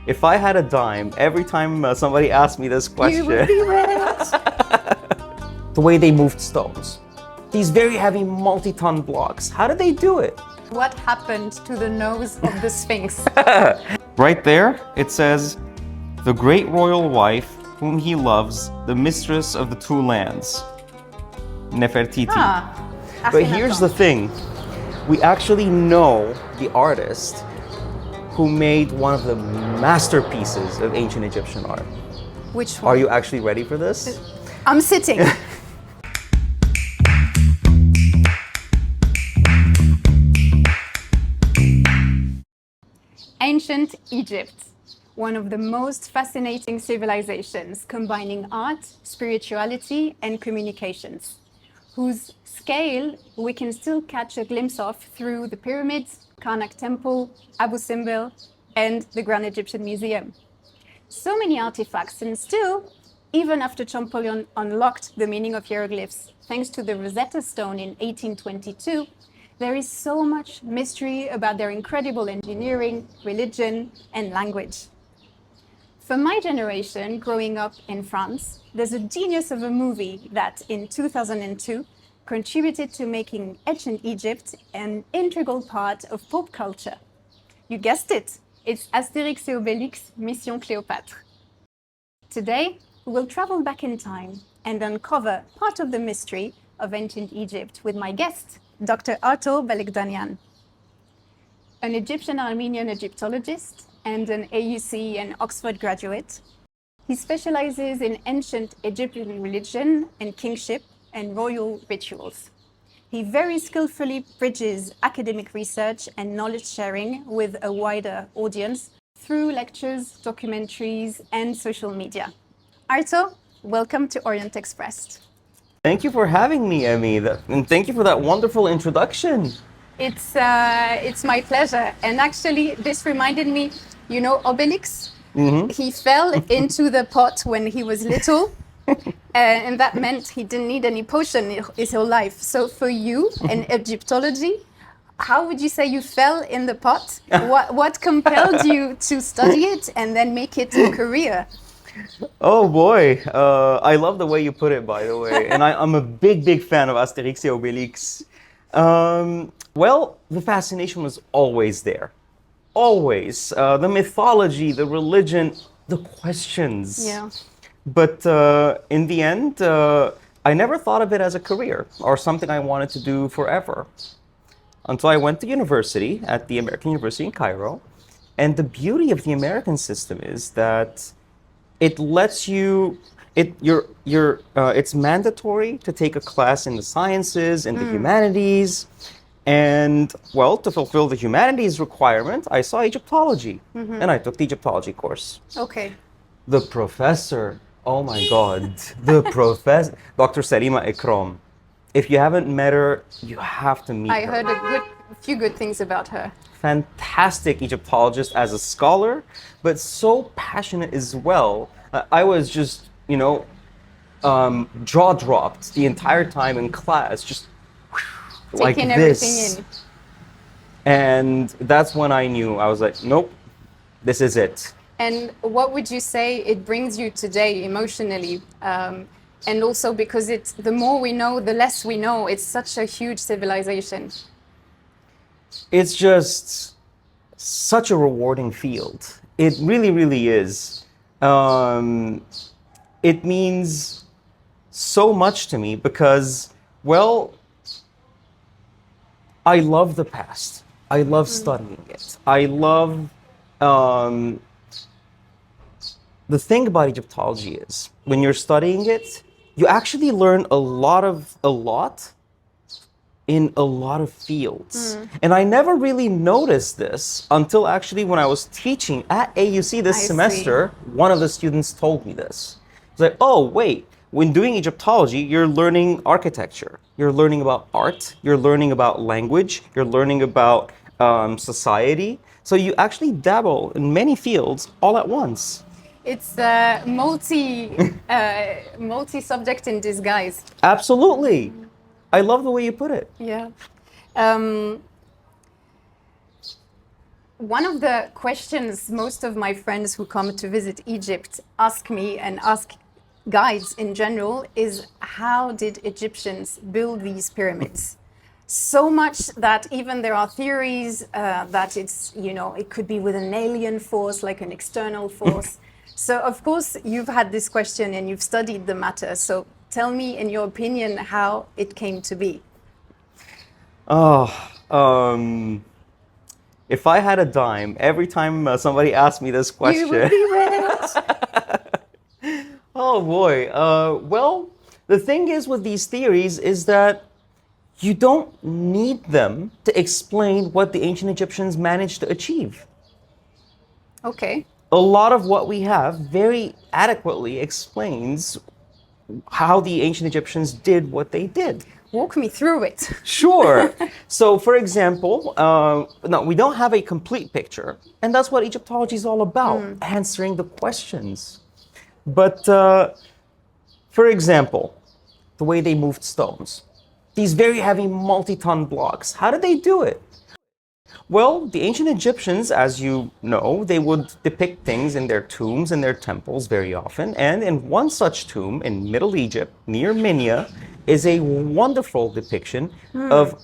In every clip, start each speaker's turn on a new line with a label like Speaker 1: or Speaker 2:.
Speaker 1: If I had a dime, every time somebody asked me this question,
Speaker 2: You would be rich.
Speaker 1: the way they moved stones, these very heavy multi-ton blocks, how did they do it?
Speaker 2: What happened to the nose of the Sphinx?
Speaker 1: Right there, it says, the great royal wife whom he loves, the mistress of the two lands, Nefertiti. But here's the thing, we actually know the artist who made one of the masterpieces of ancient Egyptian art.
Speaker 2: Which one?
Speaker 1: Are you actually ready for this?
Speaker 2: I'm sitting. Ancient Egypt, one of the most fascinating civilizations combining art, spirituality, and communications, whose scale we can still catch a glimpse of through the pyramids, Karnak Temple, Abu Simbel, and the Grand Egyptian Museum. So many artifacts, and still, even after Champollion unlocked the meaning of hieroglyphs, thanks to the Rosetta Stone in 1822, there is so much mystery about their incredible engineering, religion, and language. For my generation, growing up in France, there's a genius of a movie that, in 2002, contributed to making ancient Egypt an integral part of pop culture. You guessed it, it's Astérix et Obélix Mission Cléopâtre. Today, we'll travel back in time and uncover part of the mystery of ancient Egypt with my guest, Dr. Arto Belekdanian, an Egyptian-Armenian Egyptologist and an AUC and Oxford graduate. He specializes in ancient Egyptian religion and kingship and royal rituals. He very skillfully bridges academic research and knowledge sharing with a wider audience through lectures, documentaries, and social media. Arto, welcome to Orient Express.
Speaker 1: Thank you for having me, Emmy, and thank you for that wonderful introduction.
Speaker 2: It's my pleasure. And actually, this reminded me, you know, Obelix?
Speaker 1: Mm-hmm.
Speaker 2: He fell into the pot when he was little, and that meant he didn't need any potion his whole life. So for you, in Egyptology, how would you say you fell in the pot? What compelled you to study it and then make it a career?
Speaker 1: Oh boy, I love the way you put it, by the way, and I'm a big fan of Astérix et Obélix. Well, the fascination was always there, always. The mythology, the religion, the questions.
Speaker 2: Yeah.
Speaker 1: But in the end, I never thought of it as a career or something I wanted to do forever, until I went to university at the American University in Cairo. And the beauty of the American system is that it lets you, it's mandatory to take a class in the sciences and the humanities. And well, to fulfill the humanities requirement, I saw Egyptology, and I took the Egyptology course.
Speaker 2: Okay.
Speaker 1: The professor, oh my God, the professor, Dr. Salima Ikram. If you haven't met her, you have to meet her.
Speaker 2: I heard a few good things about her.
Speaker 1: Fantastic Egyptologist as a scholar, but so passionate as well. I was just, jaw dropped the entire time in class, just like
Speaker 2: Taking
Speaker 1: this.
Speaker 2: everything in.
Speaker 1: And that's when I knew. I was like, nope, this is it.
Speaker 2: And what would you say it brings you today emotionally? And also because the more we know, the less we know. It's such a huge civilization.
Speaker 1: It's just such a rewarding field. It really, really is. It means so much to me because, well, I love the past. I love studying it. I love... the thing about Egyptology is, when you're studying it, you actually learn a lot in a lot of fields. And I never really noticed this until actually when I was teaching at AUC this semester, one of the students told me this. It's like, oh, wait, when doing Egyptology, you're learning architecture, you're learning about art, you're learning about language, you're learning about society. So you actually dabble in many fields all at once.
Speaker 2: It's multi-subject in disguise.
Speaker 1: Absolutely. I love the way you put it.
Speaker 2: Yeah. one of the questions most of my friends who come to visit Egypt ask me and ask guides in general is how did Egyptians build these pyramids? So much that even there are theories that it's, you know, it could be with an alien force, like an external force. So of course you've had this question and you've studied the matter. So tell me, in your opinion, how it came to be.
Speaker 1: If I had a dime, every time somebody asked me this question,
Speaker 2: You would be rich.
Speaker 1: oh boy. Well, the thing is with these theories is that you don't need them to explain what the ancient Egyptians managed to achieve.
Speaker 2: Okay.
Speaker 1: A lot of what we have very adequately explains how the ancient Egyptians did what they did.
Speaker 2: Walk me through it.
Speaker 1: Sure. So, for example, no, we don't have a complete picture, and that's what Egyptology is all about, answering the questions. But, for example, the way they moved stones, these very heavy multi-ton blocks, how did they do it? Well, the ancient Egyptians, as you know, they would depict things in their tombs and their temples very often. And in one such tomb in Middle Egypt, near Minya, is a wonderful depiction of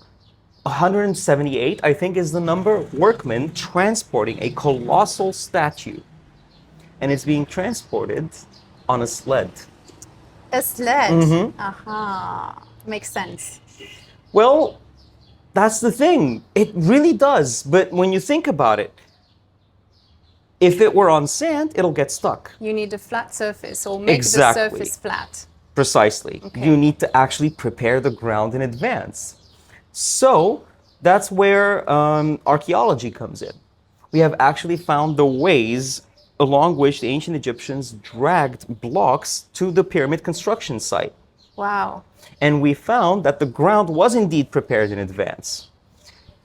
Speaker 1: 178, I think is the number, workmen transporting a colossal statue. And it's being transported on a sled.
Speaker 2: A sled. Aha. Makes sense.
Speaker 1: Well, that's the thing. It really does. But when you think about it, if it were on sand, it'll get stuck.
Speaker 2: You need a flat surface or make
Speaker 1: Exactly.
Speaker 2: the surface flat.
Speaker 1: Precisely.
Speaker 2: Okay.
Speaker 1: You need to actually prepare the ground in advance. So that's where archaeology comes in. We have actually found the ways along which the ancient Egyptians dragged blocks to the pyramid construction site.
Speaker 2: Wow.
Speaker 1: And we found that the ground was indeed prepared in advance.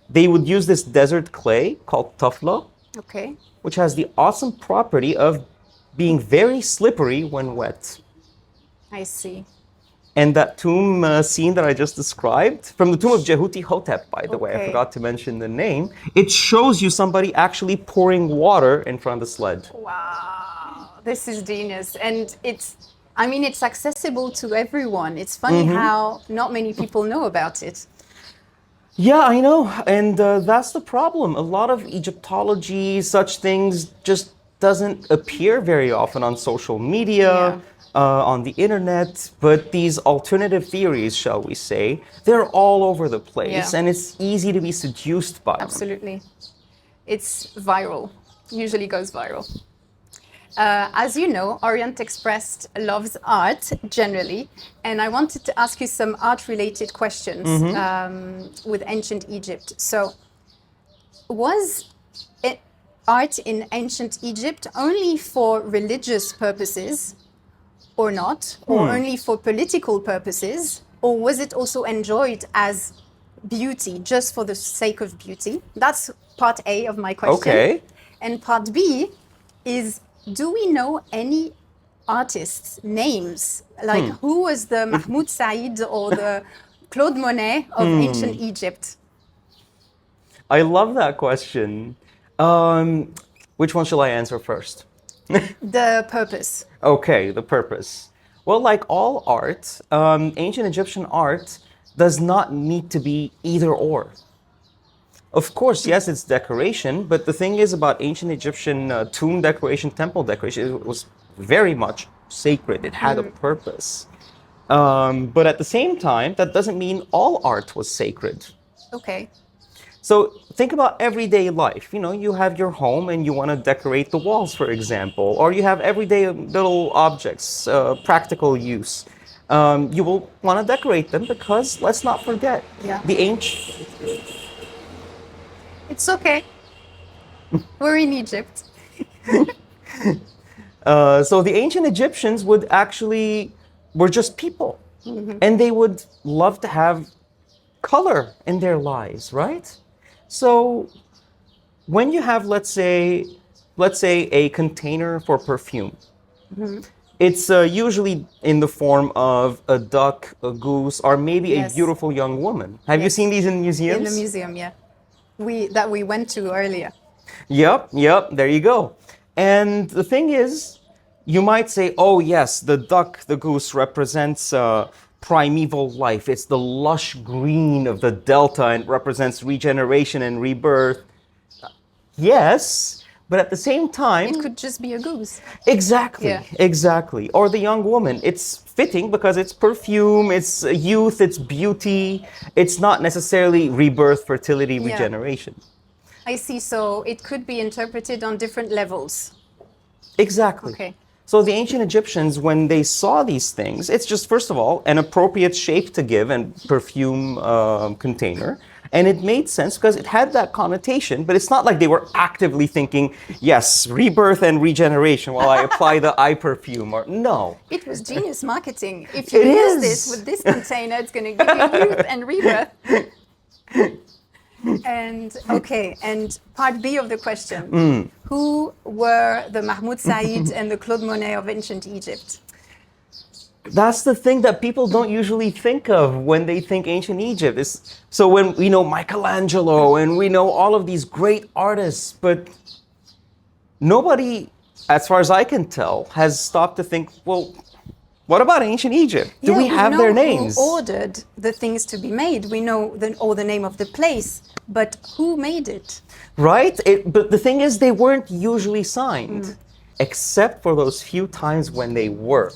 Speaker 1: They would use this desert clay called tufla,
Speaker 2: Okay.
Speaker 1: which has the awesome property of being very slippery when wet.
Speaker 2: I see.
Speaker 1: And that tomb scene that I just described, from the tomb of Jehuti-Hotep, by the way, I
Speaker 2: Okay.
Speaker 1: forgot to mention the name, it shows you somebody actually pouring water in front of the sled.
Speaker 2: Wow. This is genius. And it's accessible to everyone. It's funny how not many people know about it.
Speaker 1: Yeah, I know. And that's the problem. A lot of Egyptology, such things, just doesn't appear very often on social media, on the internet. But these alternative theories, shall we say, they're all over the place.
Speaker 2: Yeah.
Speaker 1: And it's easy to be seduced by them.
Speaker 2: Absolutely. It's viral. Usually goes viral. As you know, Orient Express loves art generally, and I wanted to ask you some art-related questions with ancient Egypt. So, was art in ancient Egypt only for religious purposes or not, or only for political purposes, or was it also enjoyed as beauty, just for the sake of beauty? That's part A of my question.
Speaker 1: Okay.
Speaker 2: And part B is, do we know any artists' names? Like who was the Mahmoud Said or the Claude Monet of ancient Egypt?
Speaker 1: I love that question. Which one shall I answer first?
Speaker 2: The purpose.
Speaker 1: Okay, the purpose. Well, like all art, ancient Egyptian art does not need to be either or. Of course, yes, it's decoration, but the thing is about ancient Egyptian tomb decoration, temple decoration, it was very much sacred. It had a purpose. But at the same time, that doesn't mean all art was sacred.
Speaker 2: Okay.
Speaker 1: So think about everyday life. You know, you have your home and you want to decorate the walls, for example, or you have everyday little objects, practical use. You will want to decorate them because, let's not forget, the ancient...
Speaker 2: It's okay. We're in Egypt.
Speaker 1: So the ancient Egyptians were just people. And they would love to have color in their lives, right? So when you have, let's say a container for perfume, it's usually in the form of a duck, a goose, or maybe a beautiful young woman. Have you seen these in museums?
Speaker 2: In the museum, yeah. That we went to earlier.
Speaker 1: Yep, there you go. And the thing is, you might say, oh yes, the duck, the goose represents primeval life. It's the lush green of the delta and represents regeneration and rebirth. Yes, but at the same time...
Speaker 2: It could just be a goose.
Speaker 1: Exactly,
Speaker 2: Yeah.
Speaker 1: exactly. Or the young woman. It's fitting because it's perfume, it's youth, it's beauty. It's not necessarily rebirth, fertility,
Speaker 2: Yeah.
Speaker 1: regeneration.
Speaker 2: I see. So it could be interpreted on different levels.
Speaker 1: Exactly.
Speaker 2: Okay.
Speaker 1: So the ancient Egyptians, when they saw these things, it's just, first of all, an appropriate shape to give and perfume container. And it made sense because it had that connotation, but it's not like they were actively thinking, yes, rebirth and regeneration while I apply the eye perfume. Or no.
Speaker 2: It was genius marketing. If you
Speaker 1: It
Speaker 2: use
Speaker 1: is.
Speaker 2: this with this container, it's going to give you youth and rebirth. And okay, and part B of the question. Who were the Mahmoud Said and the Claude Monet of ancient Egypt?
Speaker 1: That's the thing that people don't usually think of when they think ancient Egypt. So when we know Michelangelo and we know all of these great artists, but nobody, as far as I can tell, has stopped to think, well, what about ancient Egypt? Do we have their names?
Speaker 2: Who ordered the things to be made? We know the name of the place, but who made it?
Speaker 1: Right? But the thing is, they weren't usually signed, except for those few times when they were.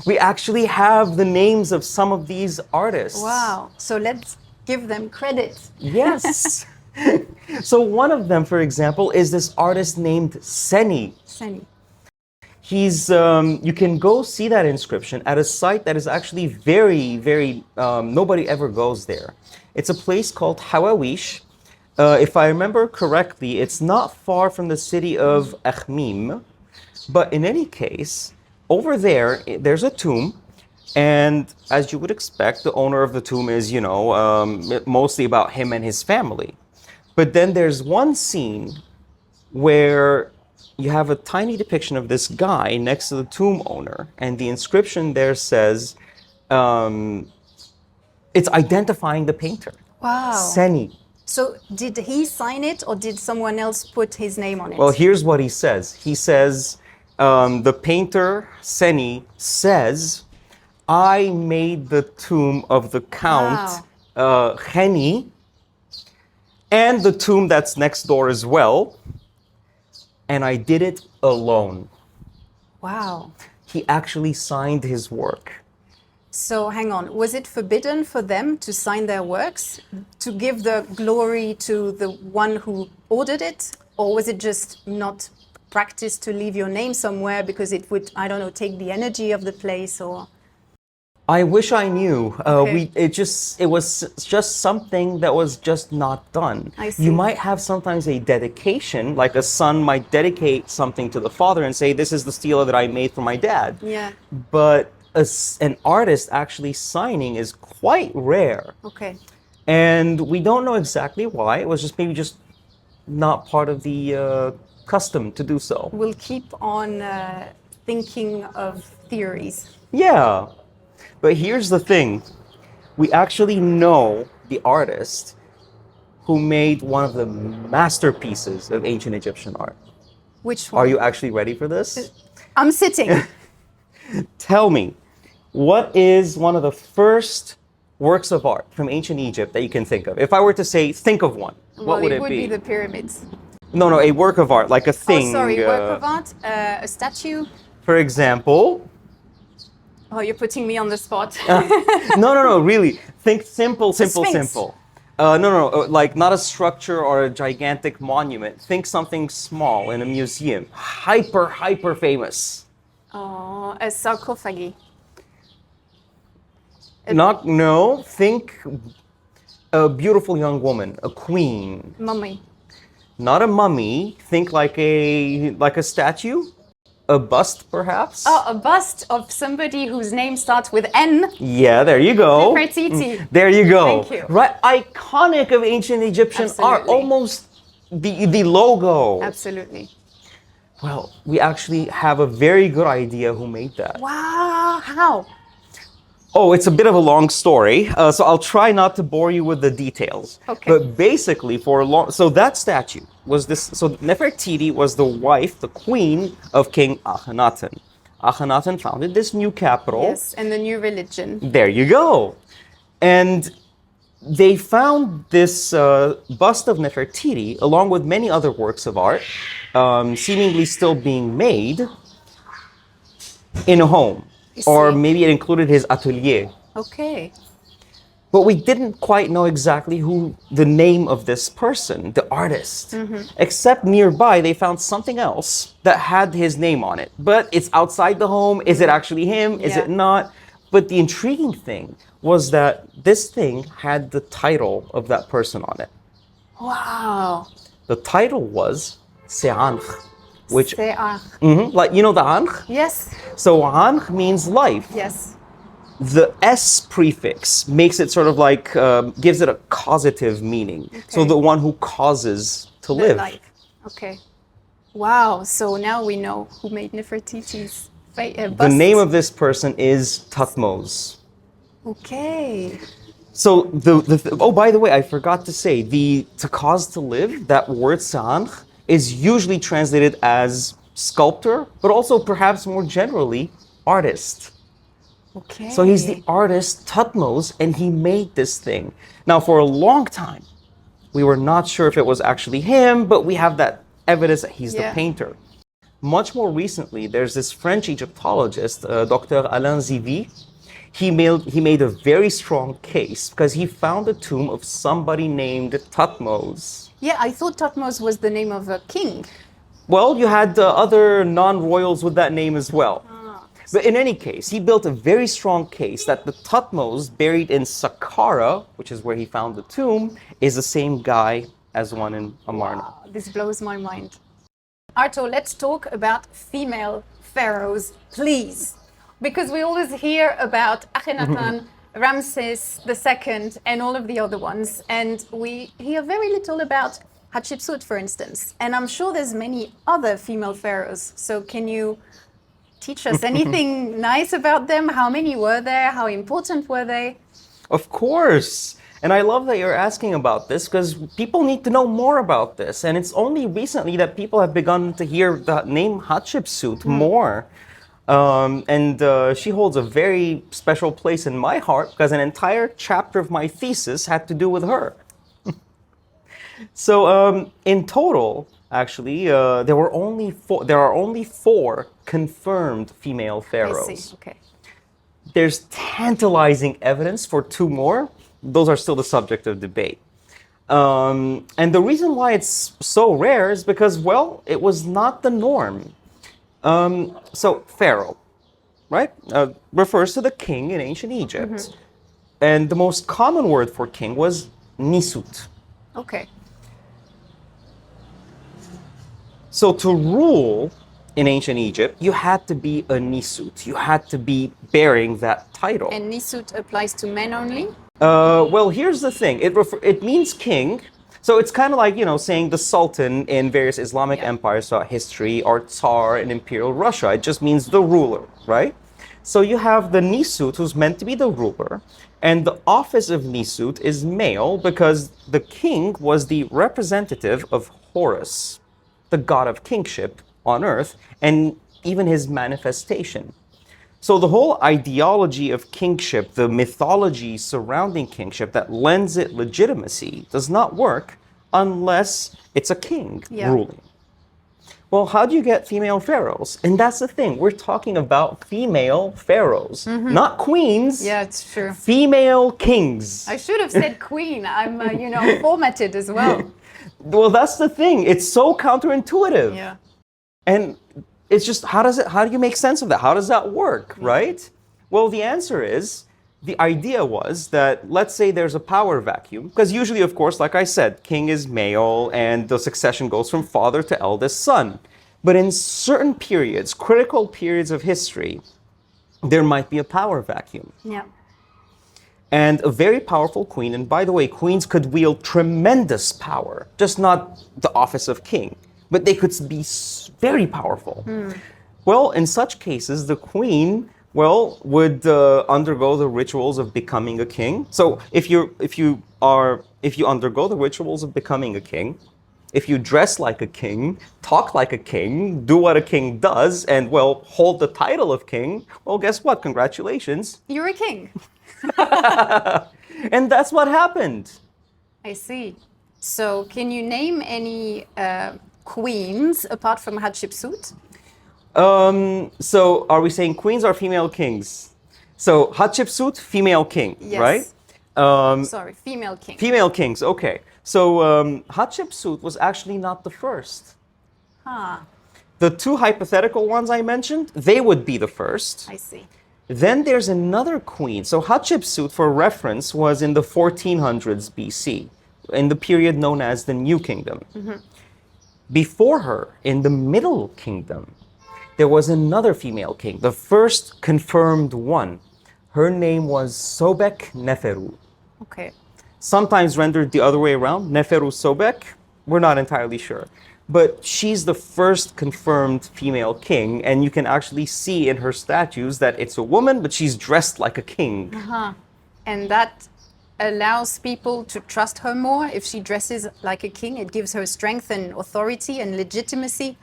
Speaker 1: We actually have the names of some of these artists.
Speaker 2: Wow. So let's give them credit.
Speaker 1: Yes. So one of them, for example, is this artist named Seni.
Speaker 2: Seni.
Speaker 1: He's, you can go see that inscription at a site that is actually very, very, nobody ever goes there. It's a place called Hawawish. If I remember correctly, it's not far from the city of Akhmim. But in any case, over there, there's a tomb. And as you would expect, the owner of the tomb is, mostly about him and his family. But then there's one scene where you have a tiny depiction of this guy next to the tomb owner, and the inscription there says, it's identifying the painter.
Speaker 2: Wow.
Speaker 1: Seni.
Speaker 2: So did he sign it or did someone else put his name on it?
Speaker 1: Well, here's what he says. He says, the painter, Seni, says, I made the tomb of the Count Kheni, and the tomb that's next door as well, and I did it alone.
Speaker 2: Wow.
Speaker 1: He actually signed his work.
Speaker 2: So hang on, was it forbidden for them to sign their works, to give the glory to the one who ordered it? Or was it just not practiced to leave your name somewhere because it would, I don't know, take the energy of the place or...
Speaker 1: I wish I knew.
Speaker 2: Okay.
Speaker 1: It was just something that was just not done.
Speaker 2: I see.
Speaker 1: You might have sometimes a dedication, like a son might dedicate something to the father and say, this is the stela that I made for my dad.
Speaker 2: Yeah.
Speaker 1: But an artist actually signing is quite rare.
Speaker 2: Okay.
Speaker 1: And we don't know exactly why. It was just maybe just not part of the custom to do so.
Speaker 2: We'll keep on thinking of theories.
Speaker 1: Yeah. But here's the thing. We actually know the artist who made one of the masterpieces of ancient Egyptian art.
Speaker 2: Which one?
Speaker 1: Are you actually ready for this?
Speaker 2: I'm sitting.
Speaker 1: Tell me, what is one of the first works of art from ancient Egypt that you can think of? If I were to say, think of one, what would it be?
Speaker 2: It would be the pyramids.
Speaker 1: No, a work of art, like a thing.
Speaker 2: Oh, sorry, work of art, a statue.
Speaker 1: For example.
Speaker 2: Oh, you're putting me on the spot.
Speaker 1: No, really. Think simple.
Speaker 2: Sphinx.
Speaker 1: Like not a structure or a gigantic monument. Think something small in a museum. Hyper famous.
Speaker 2: Oh, a sarcophagi.
Speaker 1: Think a beautiful young woman, a queen.
Speaker 2: Mummy.
Speaker 1: Not a mummy. Think like a statue. A bust, perhaps?
Speaker 2: Oh, a bust of somebody whose name starts with N.
Speaker 1: Yeah, there you go.
Speaker 2: Nefertiti.
Speaker 1: There you go.
Speaker 2: Thank you.
Speaker 1: Right, iconic of ancient Egyptian art,
Speaker 2: Absolutely.
Speaker 1: almost the logo.
Speaker 2: Absolutely.
Speaker 1: Well, we actually have a very good idea who made that.
Speaker 2: Wow, how?
Speaker 1: Oh, it's a bit of a long story, so I'll try not to bore you with the details.
Speaker 2: Okay.
Speaker 1: But basically, so that statue was this. So Nefertiti was the wife, the queen of King Akhenaten. Akhenaten founded this new capital.
Speaker 2: Yes, and the new religion.
Speaker 1: There you go. And they found this bust of Nefertiti, along with many other works of art, seemingly still being made in a home. Or maybe it included his atelier.
Speaker 2: Okay.
Speaker 1: But we didn't quite know exactly who the name of this person, the artist. Except nearby, they found something else that had his name on it. But it's outside the home. Is it actually him? Is it not? But the intriguing thing was that this thing had the title of that person on it.
Speaker 2: Wow.
Speaker 1: The title was Se'ankh, which,
Speaker 2: Se'ankh.
Speaker 1: like, you know the Ankh?
Speaker 2: Yes.
Speaker 1: So Ankh means life.
Speaker 2: Yes.
Speaker 1: The S prefix makes it sort of like, gives it a causative meaning.
Speaker 2: Okay.
Speaker 1: So the one who causes to live.
Speaker 2: Life. Okay. Wow. So now we know who made Nefertiti's bust.
Speaker 1: The name of this person is Thutmose.
Speaker 2: Okay.
Speaker 1: So oh, by the way, I forgot to say, to cause to live, that word Se'ankh is usually translated as sculptor, but also perhaps more generally, artist.
Speaker 2: Okay.
Speaker 1: So he's the artist Thutmose, and he made this thing. Now, for a long time, we were not sure if it was actually him, but we have that evidence that he's the painter. Much more recently, there's this French Egyptologist, Dr Alain Zivy. He made a very strong case because he found a tomb of somebody named Thutmose.
Speaker 2: Yeah, I thought Thutmose was the name of a king.
Speaker 1: Well, you had other non-royals with that name as well. But in any case, he built a very strong case that the Thutmose buried in Saqqara, which is where he found the tomb, is the same guy as one in Amarna.
Speaker 2: Wow, this blows my mind. Arto, let's talk about female pharaohs, please. Because we always hear about Akhenaten, Ramses II, and all of the other ones. And we hear very little about Hatshepsut, for instance. And I'm sure there's many other female pharaohs. So can you teach us anything nice about them? How many were there? How important were they?
Speaker 1: Of course. And I love that you're asking about this because people need to know more about this. And it's only recently that people have begun to hear the name Hatshepsut more. She holds a very special place in my heart because an entire chapter of my thesis had to do with her. So in total, actually, there are only four confirmed female pharaohs.
Speaker 2: I see. Okay.
Speaker 1: There's tantalizing evidence for two more. Those are still the subject of debate. And the reason why it's so rare is because, well, it was not the norm. So pharaoh, right, refers to the king in ancient Egypt. And the most common word for king was nisut.
Speaker 2: Okay.
Speaker 1: So to rule in ancient Egypt, you had to be a nisut. You had to be bearing that title.
Speaker 2: And nisut applies to men only?
Speaker 1: Well, here's the thing. It means king. So it's kind of like, saying the Sultan in various Islamic empires throughout history, or Tsar in Imperial Russia. It just means the ruler, right? So you have the nisut, who's meant to be the ruler, and the office of nisut is male because the king was the representative of Horus, the god of kingship on earth, and even his manifestation. So the whole ideology of kingship, the mythology surrounding kingship that lends it legitimacy, does not work unless it's a king ruling. Well, how do you get female pharaohs? And that's the thing. We're talking about female pharaohs, not queens.
Speaker 2: Yeah, it's true.
Speaker 1: Female kings.
Speaker 2: I should have said queen. I'm, formatted as well.
Speaker 1: Well, that's the thing. It's so counterintuitive.
Speaker 2: Yeah.
Speaker 1: And it's just, how do you make sense of that? How does that work, right? Well, the answer is, the idea was that, let's say there's a power vacuum, because usually, of course, like I said, king is male and the succession goes from father to eldest son. But in certain periods, critical periods of history, there might be a power vacuum.
Speaker 2: Yeah.
Speaker 1: And a very powerful queen, and by the way, queens could wield tremendous power, just not the office of king, but they could be very powerful. Well, in such cases, the queen well, would undergo the rituals of becoming a king. So if you undergo the rituals of becoming a king, if you dress like a king, talk like a king, do what a king does, and well, hold the title of king, well, guess what? Congratulations.
Speaker 2: You're a king.
Speaker 1: And that's what happened.
Speaker 2: I see. So can you name any queens apart from Hatshepsut?
Speaker 1: So are we saying queens or female kings? So Hatshepsut, female king,
Speaker 2: Yes.
Speaker 1: right?
Speaker 2: Sorry, female king.
Speaker 1: Female kings, okay. So Hatshepsut was actually not the first.
Speaker 2: Ah,
Speaker 1: The two hypothetical ones I mentioned, they would be the first.
Speaker 2: I see.
Speaker 1: Then there's another queen. So Hatshepsut, for reference, was in the 1400s BC, in the period known as the New Kingdom. Before her, in the Middle Kingdom, there was another female king, the first confirmed one. Her name was Sobek Neferu.
Speaker 2: Okay.
Speaker 1: Sometimes rendered the other way around, Neferu Sobek. We're not entirely sure. But she's the first confirmed female king, and you can actually see in her statues that it's a woman, but she's dressed like a king.
Speaker 2: Uh-huh. And that allows people to trust her more. If she dresses like a king, it gives her strength and authority and legitimacy.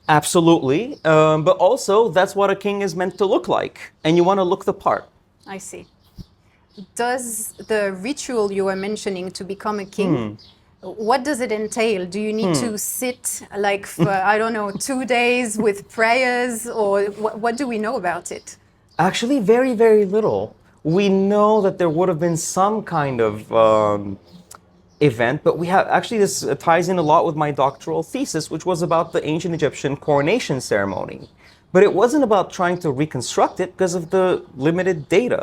Speaker 1: Absolutely. But also, that's what a king is meant to look like, and you want to look the part.
Speaker 2: I see. Does the ritual you were mentioning to become a king, what does it entail? Do you need to sit like for, I don't know, 2 days with prayers, or what do we know about it?
Speaker 1: Actually, very, very little. We know that there would have been some kind of event, but we have actually this ties in a lot with my doctoral thesis, which was about the ancient Egyptian coronation ceremony. But it wasn't about trying to reconstruct it because of the limited data.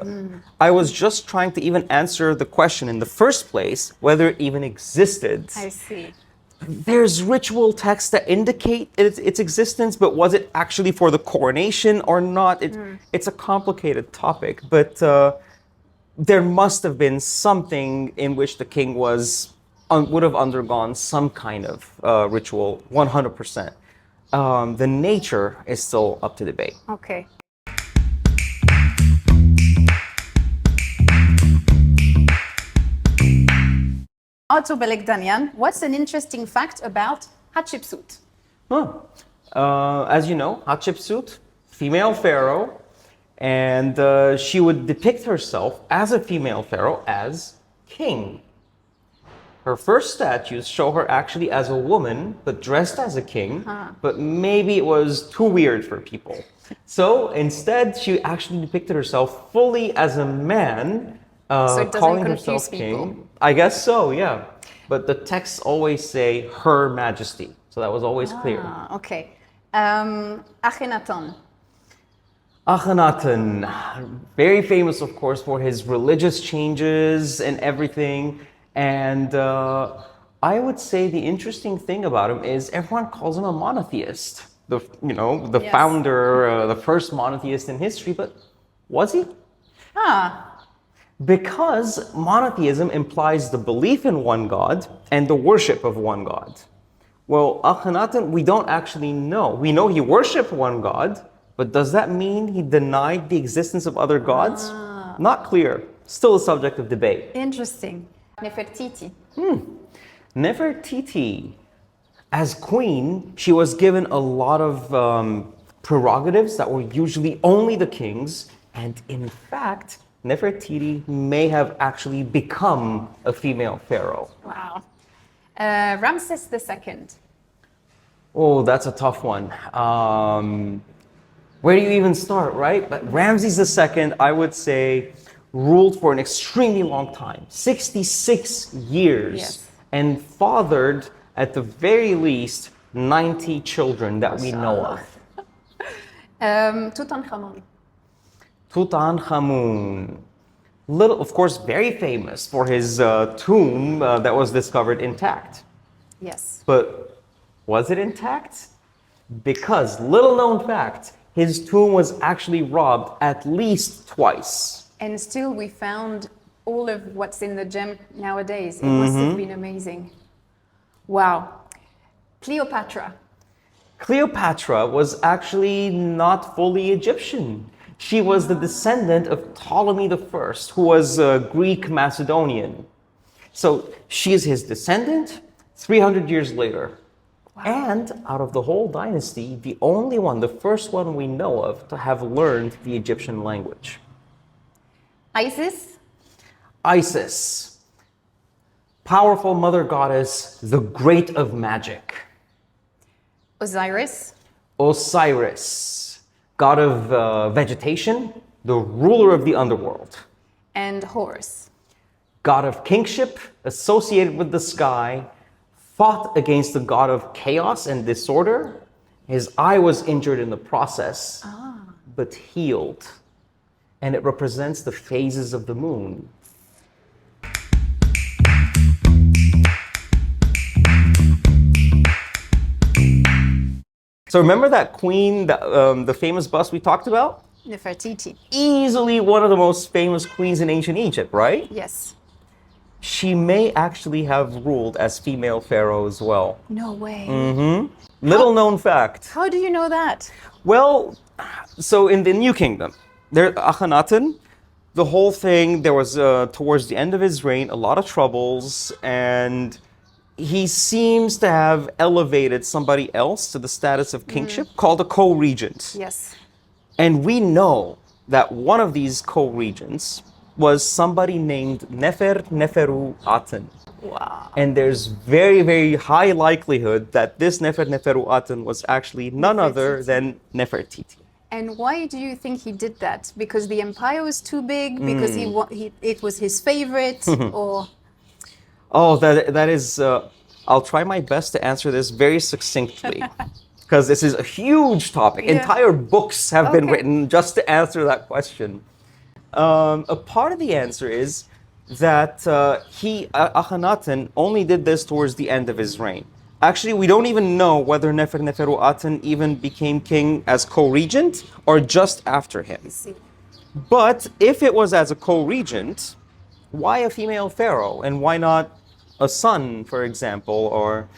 Speaker 1: I was just trying to even answer the question in the first place, whether it even existed.
Speaker 2: I see.
Speaker 1: There's ritual texts that indicate its existence, but was it actually for the coronation or not? It's a complicated topic, but there must have been something in which the king would have undergone some kind of ritual, 100%. The nature is still up to debate.
Speaker 2: Okay. Arto Belekdanian, what's an interesting fact about Hatshepsut?
Speaker 1: As you know, Hatshepsut, female pharaoh, and she would depict herself as a female pharaoh as king. Her first statues show her actually as a woman, but dressed as a king, but maybe it was too weird for people. So instead, she actually depicted herself fully as a man,
Speaker 2: So it doesn't
Speaker 1: calling
Speaker 2: confuse
Speaker 1: herself
Speaker 2: people.
Speaker 1: king. I guess so, yeah. But the texts always say Her Majesty, so that was always clear.
Speaker 2: Ah, okay. Akhenaton.
Speaker 1: Akhenaten, very famous, of course, for his religious changes and everything. And I would say the interesting thing about him is everyone calls him a monotheist. The
Speaker 2: Yes.
Speaker 1: founder, the first monotheist in history. But was he? Because monotheism implies the belief in one God and the worship of one God. Well, Akhenaten, we don't actually know. We know he worshipped one God, but does that mean he denied the existence of other gods? Not clear. Still a subject of debate.
Speaker 2: Interesting. Nefertiti.
Speaker 1: Nefertiti, as queen, she was given a lot of prerogatives that were usually only the king's, and in fact, Nefertiti may have actually become a female pharaoh.
Speaker 2: Wow. Ramses II.
Speaker 1: Oh, that's a tough one. Where do you even start, right? But Ramses II, I would say, ruled for an extremely long time, 66 years,
Speaker 2: Yes.
Speaker 1: and fathered, at the very least, 90 children that we know of.
Speaker 2: Tutankhamun.
Speaker 1: Tutankhamun, of course, very famous for his tomb that was discovered intact.
Speaker 2: Yes.
Speaker 1: But was it intact? Because, little known fact, his tomb was actually robbed at least twice.
Speaker 2: And still we found all of what's in the gem nowadays. It must have been amazing. Wow. Cleopatra.
Speaker 1: Cleopatra was actually not fully Egyptian. She was the descendant of Ptolemy the First, who was Greek Macedonian. So she is his descendant 300 years later. Wow. And out of the whole dynasty, the only one, the first one we know of to have learned the Egyptian language.
Speaker 2: Isis?
Speaker 1: Isis. Powerful mother goddess, the great of magic.
Speaker 2: Osiris?
Speaker 1: Osiris, god of vegetation, the ruler of the underworld.
Speaker 2: And Horus?
Speaker 1: God of kingship, associated with the sky, fought against the god of chaos and disorder. His eye was injured in the process, but healed. And it represents the phases of the moon. So remember that queen, the famous bust we talked about?
Speaker 2: Nefertiti.
Speaker 1: Easily one of the most famous queens in ancient Egypt, right?
Speaker 2: Yes.
Speaker 1: She may actually have ruled as female pharaoh as well.
Speaker 2: No way.
Speaker 1: Little known fact.
Speaker 2: How do you know that?
Speaker 1: Well, so in the New Kingdom, there Akhenaten, the whole thing, there was, towards the end of his reign, a lot of troubles, and he seems to have elevated somebody else to the status of kingship, called a co-regent.
Speaker 2: Yes.
Speaker 1: And we know that one of these co-regents was somebody named Neferu Aten.
Speaker 2: Wow.
Speaker 1: And there's very, very high likelihood that this Neferu Aten was actually none other than Nefertiti.
Speaker 2: And why do you think he did that? Because the empire was too big? Because it was his favorite? Or...
Speaker 1: Oh, that is, I'll try my best to answer this very succinctly, because this is a huge topic.
Speaker 2: Yeah.
Speaker 1: Entire books have been written just to answer that question. A part of the answer is that Akhenaten only did this towards the end of his reign. Actually, we don't even know whether Neferu Aten even became king as co-regent or just after him. But if it was as a co-regent, why a female pharaoh, and why not a son, for example? Or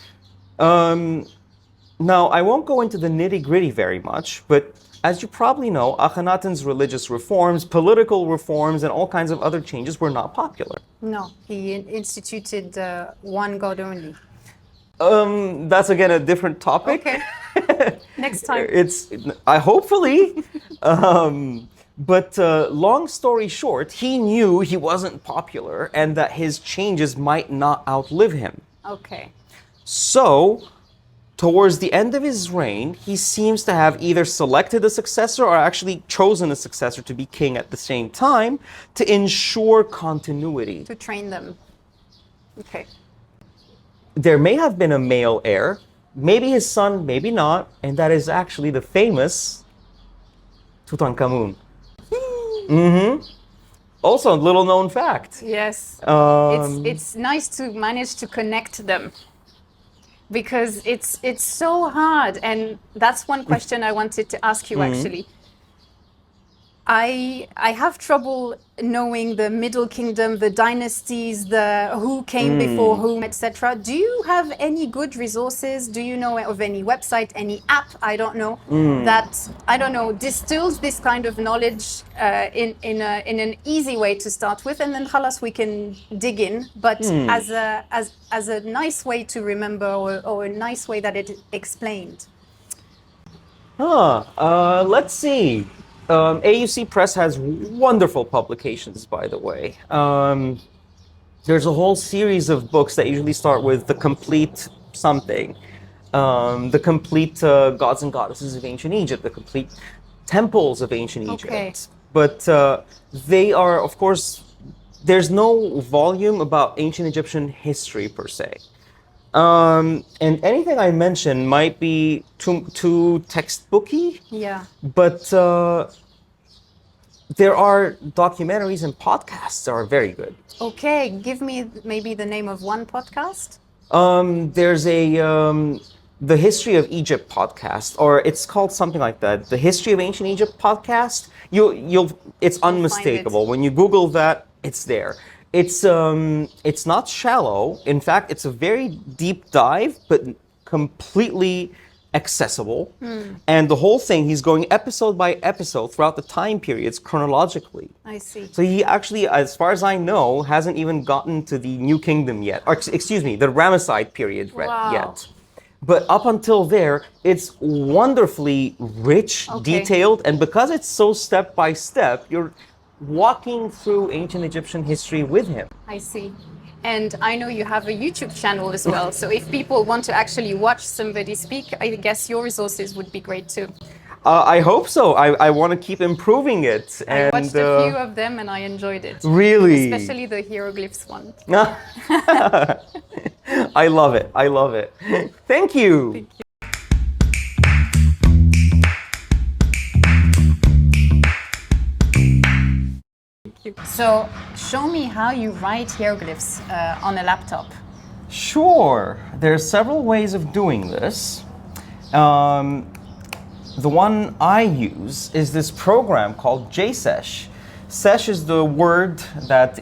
Speaker 1: now, I won't go into the nitty-gritty very much, but as you probably know, Akhenaten's religious reforms, political reforms, and all kinds of other changes were not popular.
Speaker 2: No, he instituted one god only.
Speaker 1: That's again a different topic.
Speaker 2: Okay. Next time.
Speaker 1: Hopefully. But long story short, he knew he wasn't popular and that his changes might not outlive him.
Speaker 2: Okay.
Speaker 1: So, towards the end of his reign, he seems to have either selected a successor or actually chosen a successor to be king at the same time to ensure continuity.
Speaker 2: To train them. Okay.
Speaker 1: There may have been a male heir, maybe his son, maybe not, and that is actually the famous Tutankhamun. Also, a little known fact.
Speaker 2: Yes. It's nice to manage to connect them, because it's so hard. And that's one question I wanted to ask you, actually. I have trouble knowing the Middle Kingdom, the dynasties, the who came before whom, etc. Do you have any good resources? Do you know of any website, any app, I don't know, that, I don't know, distills this kind of knowledge in an easy way to start with, and then khalas, we can dig in, but as a nice way to remember, or a nice way that it explained?
Speaker 1: Let's see. AUC Press has wonderful publications, by the way. There's a whole series of books that usually start with the complete something. The complete gods and goddesses of ancient Egypt, the complete temples of ancient Egypt. But they are, of course, there's no volume about ancient Egyptian history per se. And anything I mention might be too textbooky.
Speaker 2: Yeah.
Speaker 1: But there are documentaries and podcasts that are very good.
Speaker 2: Okay, give me maybe the name of one podcast.
Speaker 1: There's a the History of Egypt podcast, or it's called something like that. The History of Ancient Egypt podcast. It's unmistakable. When you Google that, it's there. It's not shallow. In fact, it's a very deep dive, but completely accessible. And the whole thing, he's going episode by episode throughout the time periods chronologically.
Speaker 2: I see.
Speaker 1: So he actually, as far as I know, hasn't even gotten to the New Kingdom yet. Or, excuse me, the Ramesside period
Speaker 2: Wow.
Speaker 1: yet. But up until there, it's wonderfully rich,
Speaker 2: Okay.
Speaker 1: detailed, and because it's so step by step, you're walking through ancient Egyptian history with him.
Speaker 2: I see. And I know you have a YouTube channel as well. So if people want to actually watch somebody speak, I guess your resources would be great too.
Speaker 1: I hope so. I want to keep improving it.
Speaker 2: I watched a few of them and I enjoyed it.
Speaker 1: Really?
Speaker 2: Especially the hieroglyphs one.
Speaker 1: I love it. I love it. Thank you.
Speaker 2: So show me how you write hieroglyphs on a laptop.
Speaker 1: Sure. There are several ways of doing this. The one I use is this program called JSesh. Sesh is the word that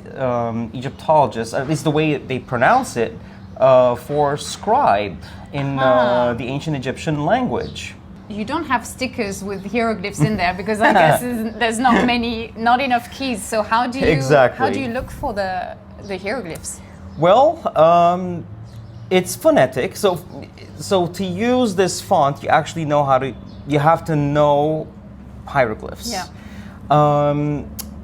Speaker 1: Egyptologists, at least the way they pronounce it, for scribe in the ancient Egyptian language.
Speaker 2: You don't have stickers with hieroglyphs in there because I guess there's not enough keys. So how do you look for the hieroglyphs?
Speaker 1: Well, it's phonetic. So to use this font, you have to know hieroglyphs.
Speaker 2: Yeah.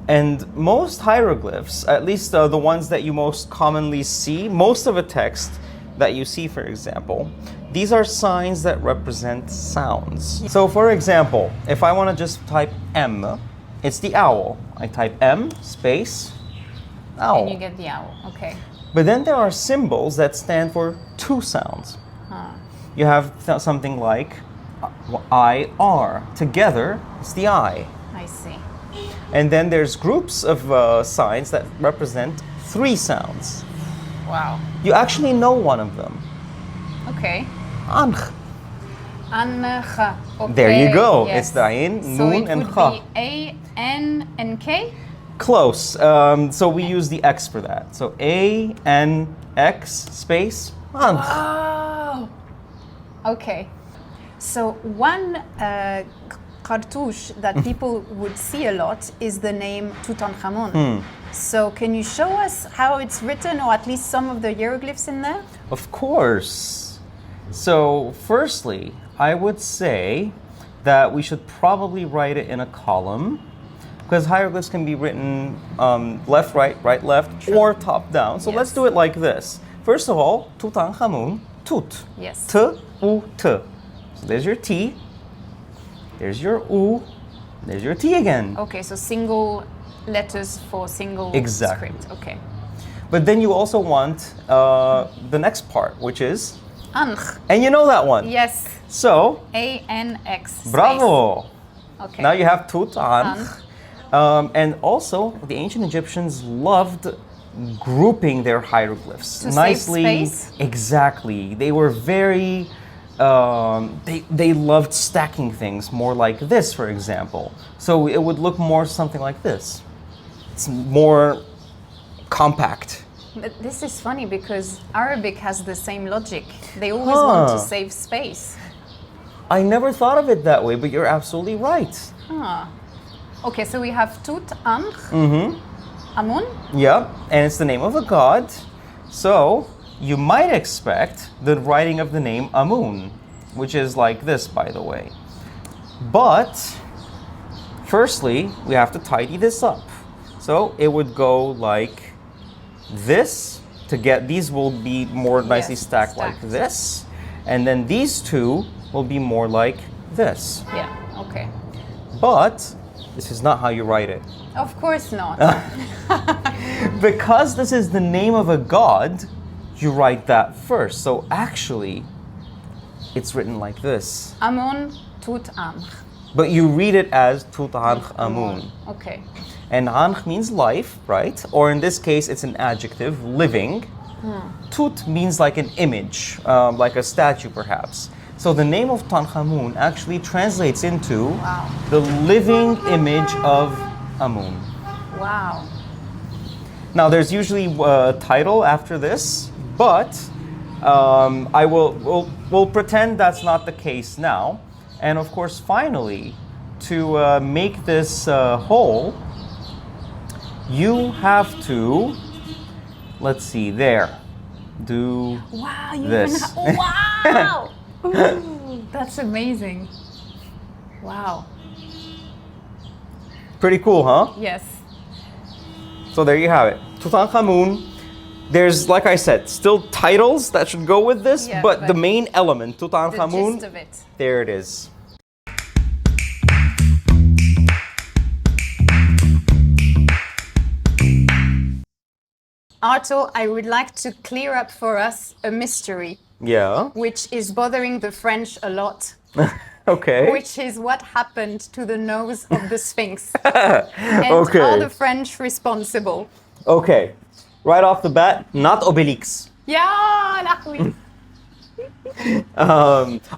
Speaker 1: And most hieroglyphs, at least the ones that you most commonly see, most of a text that you see, for example, these are signs that represent sounds. So for example, if I want to just type M, it's the owl. I type M space owl.
Speaker 2: And you get the owl, okay.
Speaker 1: But then there are symbols that stand for two sounds. You have something like IR. Together, it's the I.
Speaker 2: I see.
Speaker 1: And then there's groups of signs that represent three sounds.
Speaker 2: Wow.
Speaker 1: You actually know one of them.
Speaker 2: Okay.
Speaker 1: Ankh.
Speaker 2: An-kha. Okay.
Speaker 1: There you go.
Speaker 2: Yes.
Speaker 1: It's the Ain,
Speaker 2: So
Speaker 1: Nun,
Speaker 2: it
Speaker 1: and
Speaker 2: would
Speaker 1: Kha.
Speaker 2: be A, N, and K?
Speaker 1: Close. So we use the X for that. So A, N, X, space, Ankh.
Speaker 2: Oh. Okay. So one cartouche that people would see a lot is the name Tutankhamun. So can you show us how it's written, or at least some of the hieroglyphs in there?
Speaker 1: Of course. So firstly, I would say that we should probably write it in a column, because hieroglyphs can be written left, right, left, or top down. So let's do it like this. First of all, Tutankhamun, Tut.
Speaker 2: Yes.
Speaker 1: T, U, T. So there's your T, there's your U, there's your T again.
Speaker 2: Okay, so single letters for single
Speaker 1: Exactly.
Speaker 2: script. Okay.
Speaker 1: But then you also want the next part, which is,
Speaker 2: Ankh.
Speaker 1: and you know that one.
Speaker 2: Yes.
Speaker 1: So,
Speaker 2: A-N-X. space.
Speaker 1: bravo.
Speaker 2: Okay.
Speaker 1: Now you have Tut, Ankh. And also, the ancient Egyptians loved grouping their hieroglyphs
Speaker 2: To
Speaker 1: nicely.
Speaker 2: save space?
Speaker 1: Exactly. They were very. They loved stacking things more like this, for example. So it would look more something like this. It's more compact.
Speaker 2: But this is funny because Arabic has the same logic. They always want to save space.
Speaker 1: I never thought of it that way, but you're absolutely right.
Speaker 2: Okay, so we have Tut, Ankh, Amun.
Speaker 1: Yep, and it's the name of a god. So you might expect the writing of the name Amun, which is like this, by the way. But firstly, we have to tidy this up. So it would go like this. These will be more nicely stacked like this. And then these two will be more like this.
Speaker 2: Yeah, okay.
Speaker 1: But this is not how you write it.
Speaker 2: Of course not.
Speaker 1: Because this is the name of a god, you write that first. So actually, it's written like this.
Speaker 2: Amun, Tut, Ankh.
Speaker 1: But you read it as Tutankhamun.
Speaker 2: Okay.
Speaker 1: And Ankh means life, right? Or in this case, it's an adjective, living. Tut means like an image, like a statue perhaps. So the name of Tutankhamun actually translates into the living image of Amun.
Speaker 2: Wow.
Speaker 1: Now there's usually a title after this, but we'll pretend that's not the case now. And of course, finally, to make this whole, you have to, let's see, there, do
Speaker 2: Wow, you
Speaker 1: this.
Speaker 2: even wow! Ooh, that's amazing. Wow.
Speaker 1: Pretty cool, huh?
Speaker 2: Yes.
Speaker 1: So there you have it. Tutankhamun. There's, like I said, still titles that should go with this,
Speaker 2: Yeah,
Speaker 1: but
Speaker 2: but
Speaker 1: the main element,
Speaker 2: The
Speaker 1: Tutankhamun,
Speaker 2: gist of it.
Speaker 1: there it is.
Speaker 2: Arto, I would like to clear up for us a mystery,
Speaker 1: Yeah.
Speaker 2: which is bothering the French a lot,
Speaker 1: Okay.
Speaker 2: which is what happened to the nose of the Sphinx. And
Speaker 1: Okay.
Speaker 2: are the French responsible?
Speaker 1: Okay. Right off the bat, not Obelix.
Speaker 2: Yeah, la oui.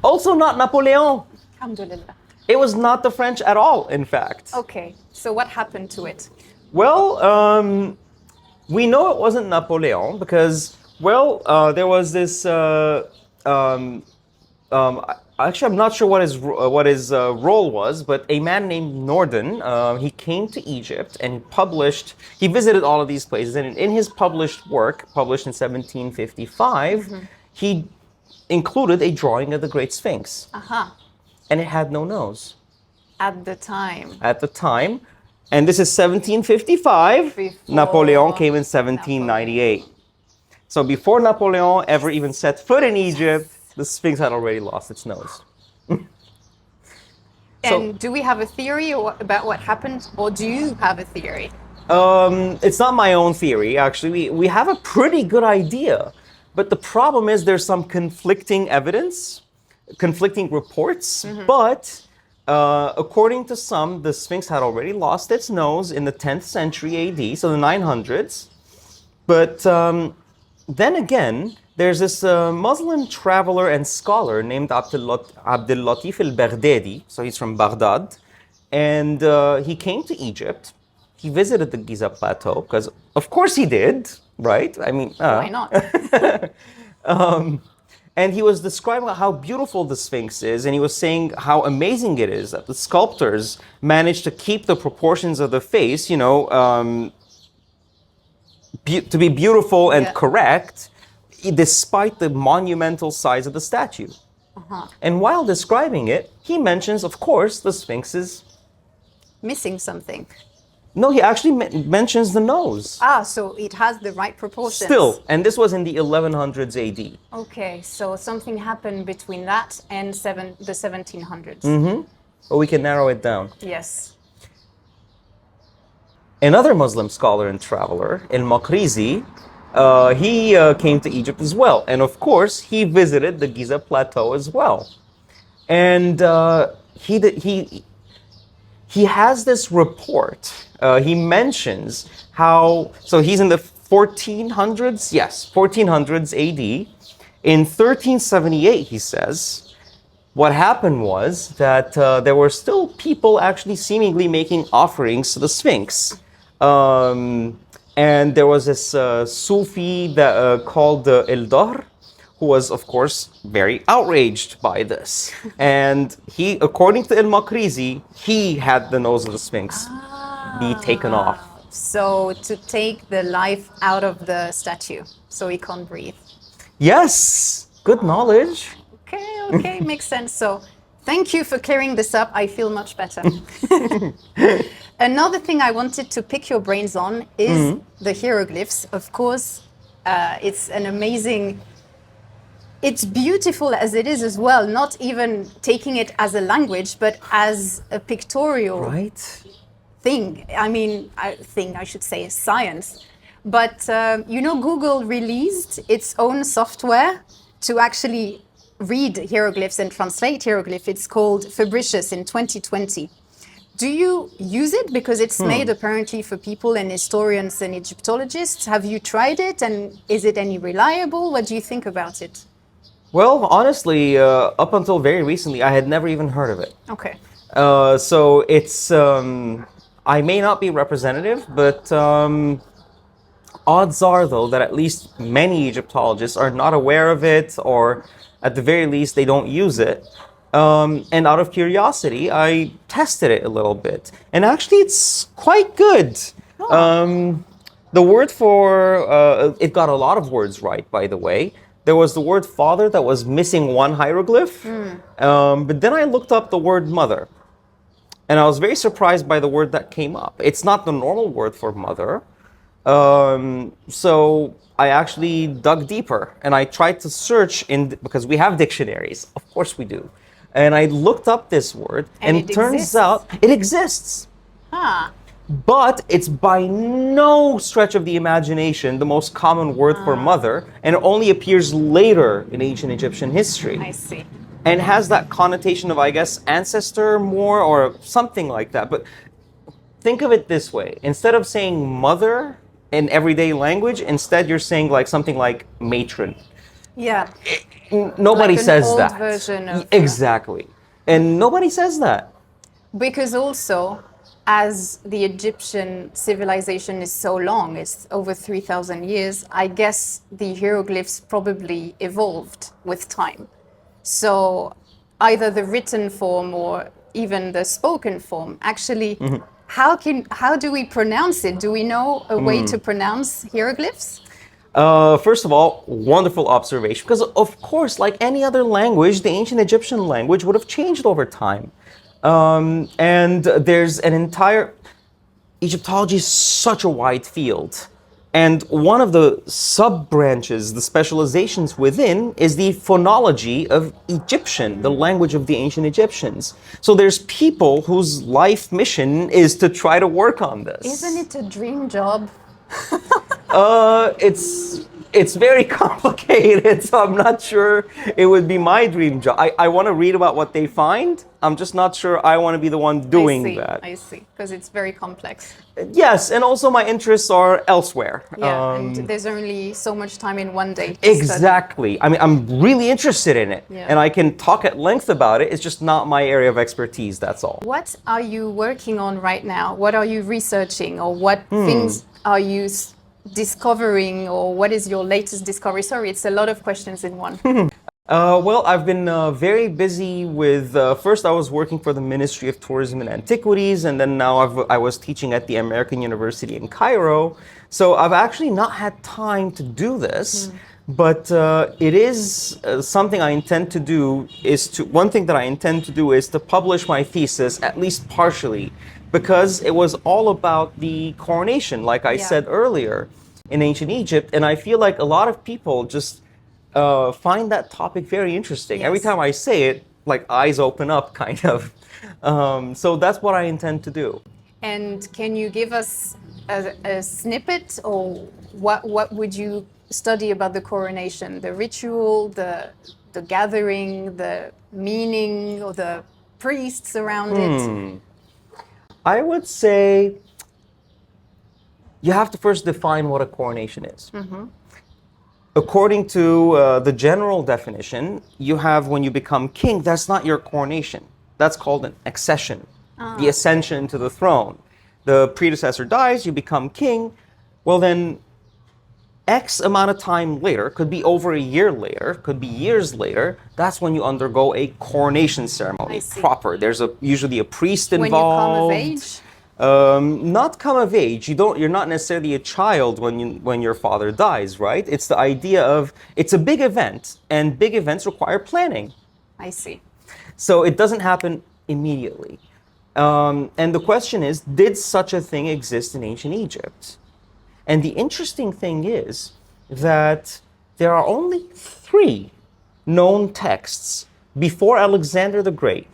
Speaker 1: Also not Napoleon.
Speaker 2: Alhamdulillah.
Speaker 1: It was not the French at all, in fact.
Speaker 2: Okay, so what happened to it?
Speaker 1: Well, we know it wasn't Napoleon because, well, there was this. Actually, I'm not sure what his role was, but a man named Norden, he came to Egypt and he published. He visited all of these places, and in his published work, published in 1755, he included a drawing of the Great Sphinx,
Speaker 2: Aha,
Speaker 1: and it had no nose
Speaker 2: at the time.
Speaker 1: at the time. And this is 1755.
Speaker 2: Before
Speaker 1: Napoleon came in 1798. So before Napoleon ever even set foot in Egypt, the Sphinx had already lost its nose.
Speaker 2: And do we have a theory about what happened, or do you have a theory?
Speaker 1: It's not my own theory, actually. We have a pretty good idea. But the problem is there's some conflicting evidence, conflicting reports. But according to some, the Sphinx had already lost its nose in the 10th century AD, so the 900s. But then again, there's this Muslim traveler and scholar named Abdul Latif al-Baghdadi. So he's from Baghdad. And he came to Egypt. He visited the Giza Plateau, because of course he did, right? I mean,
Speaker 2: Why not?
Speaker 1: and he was describing how beautiful the Sphinx is, and he was saying how amazing it is that the sculptors managed to keep the proportions of the face, you know, to be beautiful and
Speaker 2: Yeah.
Speaker 1: correct, despite the monumental size of the statue. And while describing it, he mentions, of course, the Sphinx is...
Speaker 2: Missing something.
Speaker 1: No, he actually mentions the nose.
Speaker 2: Ah, so it has the right proportions.
Speaker 1: Still, and this was in the 1100s AD.
Speaker 2: Okay, so something happened between that and the 1700s.
Speaker 1: But we can narrow it down.
Speaker 2: Yes.
Speaker 1: Another Muslim scholar and traveler, Al-Maqrizi, he came to Egypt as well. And of course, he visited the Giza Plateau as well. And he has this report. He mentions how, so he's in the 1400s? Yes, 1400s AD. In 1378, he says, what happened was that there were still people actually seemingly making offerings to the Sphinx. And there was this Sufi that, called El-Dahr, who was, of course, very outraged by this. And he, according to Al-Maqrizi, he had the nose of the Sphinx be taken off.
Speaker 2: So to take the life out of the statue, so he can't breathe.
Speaker 1: Yes, good knowledge.
Speaker 2: Okay, makes sense. So thank you for clearing this up. I feel much better. Another thing I wanted to pick your brains on is the hieroglyphs. Of course, it's an amazing... It's beautiful as it is as well, not even taking it as a language, but as a pictorial thing. I mean, I should say a science. But, you know, Google released its own software to actually read hieroglyphs and translate hieroglyphs. It's called Fabricius in 2020. Do you use it? Because it's made apparently for people and historians and Egyptologists. Have you tried it? And is it any reliable? What do you think about it?
Speaker 1: Well, honestly, up until very recently, I had never even heard of it.
Speaker 2: Okay.
Speaker 1: So it's, I may not be representative, but Odds are, though, that at least many Egyptologists are not aware of it, or at the very least, they don't use it. And out of curiosity, I tested it a little bit. And actually, it's quite good. The word for, it got a lot of words right, by the way. There was the word father that was missing one hieroglyph. But then I looked up the word mother. And I was very surprised by the word that came up. It's not the normal word for mother. So I actually dug deeper and I tried to search because we have dictionaries. Of course we do. And I looked up this word and it turns out it exists. But it's by no stretch of the imagination the most common word for mother, and it only appears later in ancient Egyptian history.
Speaker 2: I see.
Speaker 1: And has that connotation of, I guess, ancestor more or something like that. But think of it this way. Instead of saying mother in everyday language, instead you're saying like something like matron.
Speaker 2: Yeah.
Speaker 1: Nobody
Speaker 2: like an
Speaker 1: says
Speaker 2: old
Speaker 1: that.
Speaker 2: version of
Speaker 1: Exactly. And nobody says that.
Speaker 2: Because also, as the Egyptian civilization is so long, it's over 3,000 years, I guess the hieroglyphs probably evolved with time. So either the written form or even the spoken form, actually, how do we pronounce it? Do we know a way to pronounce hieroglyphs?
Speaker 1: First of all, wonderful observation. Because of course, like any other language, the ancient Egyptian language would have changed over time. And there's an entire... Egyptology is such a wide field. And one of the sub-branches, the specializations within, is the phonology of Egyptian, the language of the ancient Egyptians. So there's people whose life mission is to try to work on this.
Speaker 2: Isn't it a dream job?
Speaker 1: It's very complicated, so I'm not sure it would be my dream job. I want to read about what they find. I'm just not sure I want to be the one doing that.
Speaker 2: I see, because it's very complex.
Speaker 1: Yes, and also my interests are elsewhere.
Speaker 2: Yeah, and there's only so much time in one day.
Speaker 1: Exactly. I mean, I'm really interested in it, and I can talk at length about it. It's just not my area of expertise, that's all.
Speaker 2: What are you working on right now? What are you researching, or what things are you discovering, or what is your latest discovery? Sorry, it's a lot of questions in one.
Speaker 1: Well, I've been very busy with, first I was working for the Ministry of Tourism and Antiquities, and then now I was teaching at the American University in Cairo. So I've actually not had time to do this, but it is something I intend to do. One thing that I intend to do is to publish my thesis, at least partially, because it was all about the coronation, like I said earlier, in ancient Egypt, and I feel like a lot of people just find that topic very interesting. Every time I say it, like eyes open up, kind of. So that's what I intend to do.
Speaker 2: And can you give us a snippet, or what would you study about the coronation? The ritual, the gathering, the meaning, or the priests around it?
Speaker 1: I would say you have to first define what a coronation is. According to the general definition, you have when you become king, that's not your coronation. That's called an accession, the ascension to the throne. The predecessor dies, you become king. Well, then X amount of time later, could be over a year later, could be years later, that's when you undergo a coronation ceremony proper. There's usually a priest involved.
Speaker 2: When you come of age?
Speaker 1: Not come of age. You're not necessarily a child when your father dies, right? It's the idea of, it's a big event, and big events require planning.
Speaker 2: I see.
Speaker 1: So it doesn't happen immediately. And the question is, did such a thing exist in ancient Egypt? And the interesting thing is that there are only 3 known texts before Alexander the Great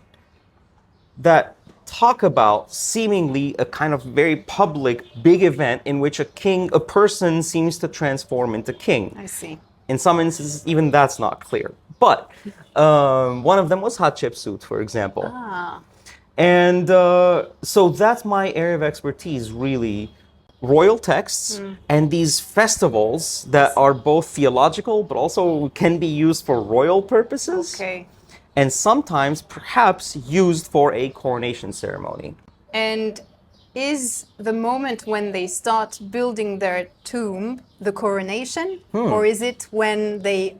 Speaker 1: that talk about seemingly a kind of very public, big event in which a person seems to transform into king.
Speaker 2: I see.
Speaker 1: In some instances, even that's not clear. But one of them was Hatshepsut, for example. And so that's my area of expertise, really. Royal texts and these festivals that are both theological but also can be used for royal purposes.
Speaker 2: Okay.
Speaker 1: And sometimes perhaps used for a coronation ceremony.
Speaker 2: And is the moment when they start building their tomb the coronation, or is it when they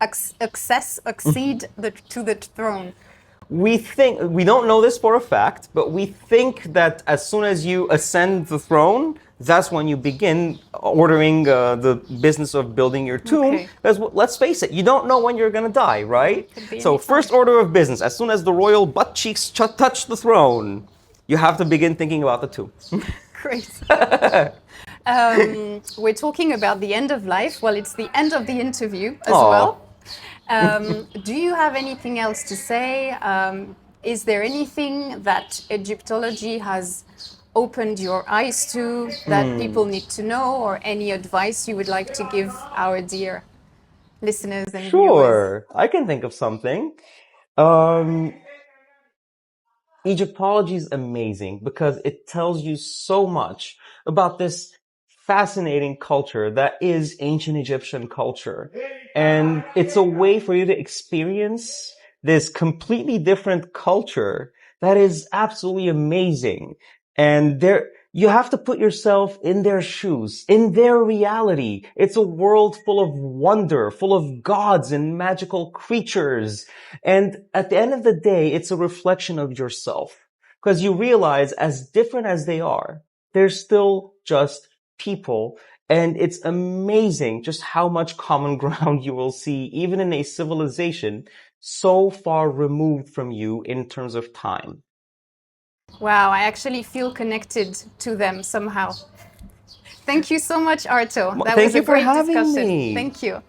Speaker 2: accede to the throne?
Speaker 1: We don't know this for a fact, but we think that as soon as you ascend the throne, that's when you begin ordering the business of building your tomb.
Speaker 2: Okay.
Speaker 1: Because let's face it, you don't know when you're going to die, right?
Speaker 2: Could be
Speaker 1: So
Speaker 2: any
Speaker 1: first
Speaker 2: time.
Speaker 1: order of business, as soon as the royal butt cheeks touch the throne, you have to begin thinking about the tomb.
Speaker 2: Great. We're talking about the end of life. Well, it's the end of the interview as
Speaker 1: Aw.
Speaker 2: well. Do you have anything else to say? Is there anything that Egyptology has opened your eyes to that people need to know, or any advice you would like to give our dear listeners and viewers?
Speaker 1: Sure, I can think of something. Egyptology is amazing because it tells you so much about this fascinating culture that is ancient Egyptian culture. And it's a way for you to experience this completely different culture that is absolutely amazing. And you have to put yourself in their shoes, in their reality. It's a world full of wonder, full of gods and magical creatures. And at the end of the day, it's a reflection of yourself. Because you realize, as different as they are, they're still just people. And it's amazing just how much common ground you will see, even in a civilization so far removed from you in terms of time.
Speaker 2: Wow, I actually feel connected to them somehow. Thank you so much, Arto. That
Speaker 1: Thank
Speaker 2: was a
Speaker 1: you for
Speaker 2: great
Speaker 1: having
Speaker 2: discussion.
Speaker 1: me.
Speaker 2: Thank you.